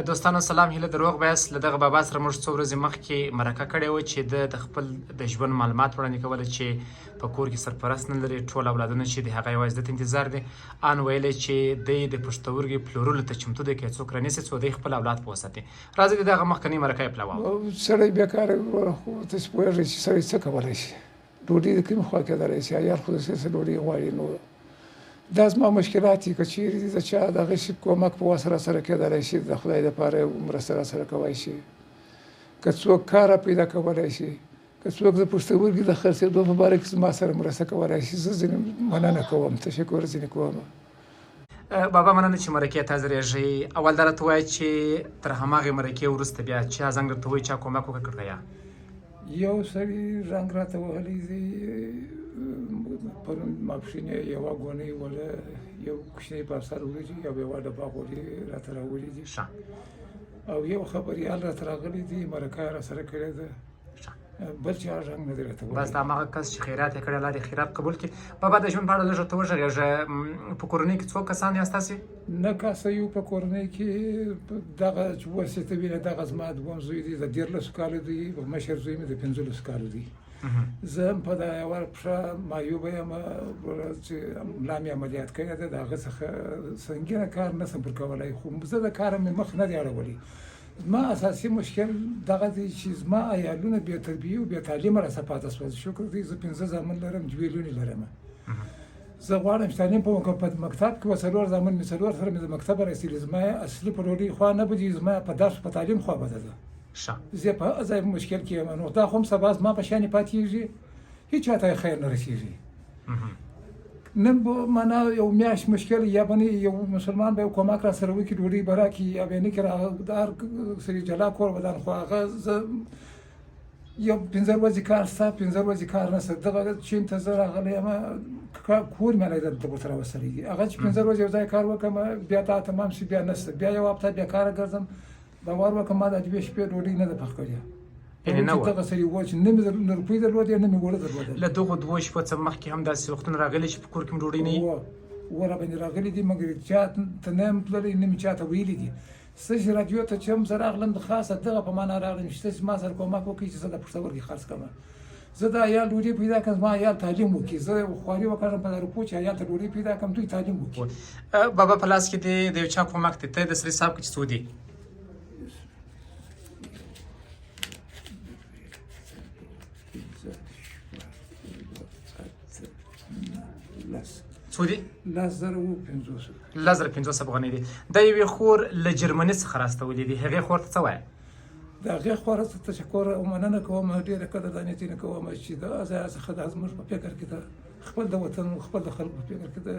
دوستانو سلام، هیله دروغ بایست. له دغه بابا سره موږ څو ورځې مخکې مرکه کړې وه چې د خپل د ژوند معلومات وړاندې کوله چې په کور کې سرپرست نه لري، ټول اولادونه چې د هغه یوازې د انتظار دی. ان ویلی چې دی د پښتورګي پلورلو ته چمتو دی، که څوک رانیسي څو دی خپل اولاد په وساتي. راځئ د دغه مخکنۍ مرکه یې پلوه. سړی بیکاره خو تاسې پوهېږئ چې سړی څه کولی شي، ډوډۍ د کومې خوا کېدلی شي، عیال خو داسې ډوډۍ غواړي. نو دا زما مشکلات دي، که چېرې د چا دغه شي کومک په وس راسره کېدلی شي، د خدای دپاره مرسته راسره کولی شي. که څوک کار پیدا کولی شي، که څوک د پښتورګي د خرڅېدو په باره کې زما سره مرسته کولی شي، زه ځینې مننه کوم، تشکر ځینې کوم. بابا مننه چې مرکې ته حاضرېږئ. اول دا راته ووایه چې تر هماغې مرکې وروسته بیا چا زنګ درته ووایي، چا کومک وکړ کړی؟ یو سړي زنګ راته وهلی دی، پرون ماپښین یوه ګونۍ وله یو کوچنی پارسل وریجې او یوه ډبه غوړي راته راوړي دي، او یو خبریال راته راغلی دی، مرکه یې راسره کړې ده. بل چا زنګ نه دی راته وهلی. بس د هماغه کس چې خیرات یې کړی، الله دې خیرات قبول کړي. بابا د ژوند په اړه لږ ورته وږغېږه. په کورنۍ کې څو کسان یاست تاسې؟ نه کاسه یو په کورنۍ کې. دغه چې اوس یې ته وینې، دغه زما دویم زوی دی، د 13 کالو دی، مشر زوی مې د 15 کالو دی. زه هم په دا یوه پښه معیوبه یم، چې ملا مې عملیات کړې ده، د هغه څخه سنګینه کار نه شم پر کولی، خو زه د کاره مې مخ نه دی اړولی. زما اساسي مشکل دغه دی چې زما عیالونه بې تربیې او بې تعلیمه راسه پاته شول. شکر دی زه 15 زامن لرم، 2 لوڼې لرم. زه غواړم چې تعلیم په مکتب کې و 4 زامن مې 4 سره مې د مکتبه رسېدلي. زما اصلي په ډوډۍ خوا نه بدي، زما په درس په تعلیم خوا بده ده. زه په ځای مشکل کې یم. نو دا خو هم سبا زما په شانې پاتېږي، هېچ چا ته خیر نه رسېږي. نن به معنا یو میاشت مشکل، یا به یو مسلمان به یو کومک راسره وکړي، ډوډۍ به راکړي، یا به یې نه کړي. د هر سړي جلا کور بدن، خو هغه زه یو 15 ورځې کار شته، 15 ورځې کار نشته. دغه چین ته زه راغلی یم، کور مې دلته ورته راوستلی. هغه چې 15 ورځې یو ځای کار وکړم، بیا دا تمام شي، بیا نشته، بیا یو هفته بیا کاره ګرځم. باور وکړه ما دا 2 شپې ډوډۍ نه ده پخ کړې. دغه سړي وویل چې نه مې روپۍ درلودې، نه مې اوړه درلودل. له دغو 2 شپو څه مخکې هم داسې وختونه راغلي چې په کور کې مو ډوډۍ نه وي؟ و راباندې راغلي دي، مګر چا ته نه یم تللی، نه مې چا ته ویلي دي. څه چې راډیو ته چې هم زه راغلم، خاصه دغه په معنا راغلم چې تاسې ما سره کومک وکړئ چې زه د پښتورګي خرڅ کړم، زه د عیال ډوډۍ پیدا کړم، زما عیال تعلیم وکړي، زه خواري وکړم په دغه پوه چې عیال ته ډوډۍ پیدا کړم، دوی تعلیم وکړي. بابا په لاس کې دی د یو چا کومک دی، ته د سړي صاحب کې چې څو دي؟ څو دي؟ 10,500 افغانۍ دي. د یوې خور له جرمني څخه راستولي دي، هغې خور ته څه وایه؟ د هغې خور ته تشکر او مننه کوم، ډېره قدرداني ځینې کوم چې د ځای څخه دا زموږ په فکر کې ده، خپل د وطن خپل د خلکو په فکر کې ده،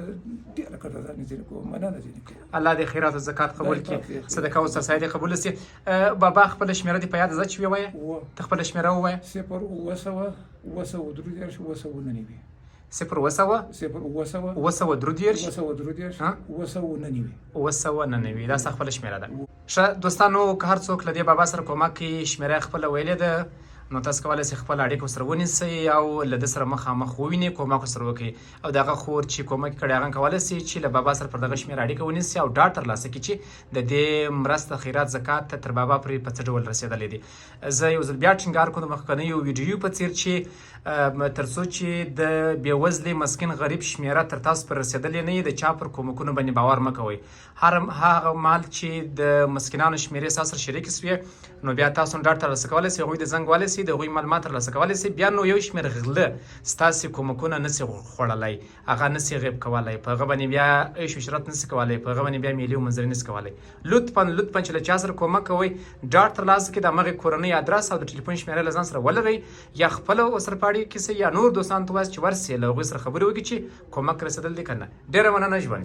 ډېره قدرداني ځینې کوم، مننه ځینې کوم. الله دې خیرات او زکات قبول کړي، صدقه او سرسایه دې قبوله شي. بابا خپله شمېره دې په یاد ده چې ووایه؟ ته خپله شمېره ووایه. 0 999 دا ستا خپله شمېره ده. ښه دوستانو، که هر څوک له دې بابا سره کومک کوي، شمېره یې خپله ویلې ده، نو تاسو کولی شئ خپل اړیکه ورسره ونیسئ او له ده سره مخامخ ووینئ، کومک ورسره وکړئ. او د هغه خور چې کومک یې کړی، هغه کولی شي چې له بابا سره پر دغه شمېره اړیکه ونیسي او ډاډ ترلاسه کړي چې د دې مرسته، خیرات، زکات تر بابا پورې په څه ډول رسېدلی دی. زه یو ځل بیا ټینګار کوم د مخکنیو ویډیو په څېر چې تر څو چې د بېوزلې مسکین غریب شمېره تر تاسو پورې رسېدلې نه وي، د چا پر کومکونو باندې باور مه کوئ. هغه مهال چې د مسکینانو شمېرې ستاسو سره شریکې شوې، نو بیا تاسو ډاډ ترلاسه کولی شئ، هغوی د زنګ وهلی شئ، د هغوی معلومات ترلاسه کولی شئ. بیا نو یو شمېر غله ستاسې کومکونه نه شي خوړلی، هغه نه شي غیب کولی، په هغه باندې بیا عیش عشرت نه شي کولی، په هغه باندې بیا میلې او منظرې نه شي کولی. لطفا چې له چا سره کومک کوئ، ډاډ ترلاسه کړئ، د همغې کورنۍ ادرس او د ټلیفون شمېره له ځان سره ولرئ، یا خپله ورسره په اړیکه کې شئ، یا نور دوستانو ته ووایاست چې ورسئ له هغوی سره خبرې وکړي چې کومک رسېدل دی که نه. ډېره مننه. ژوند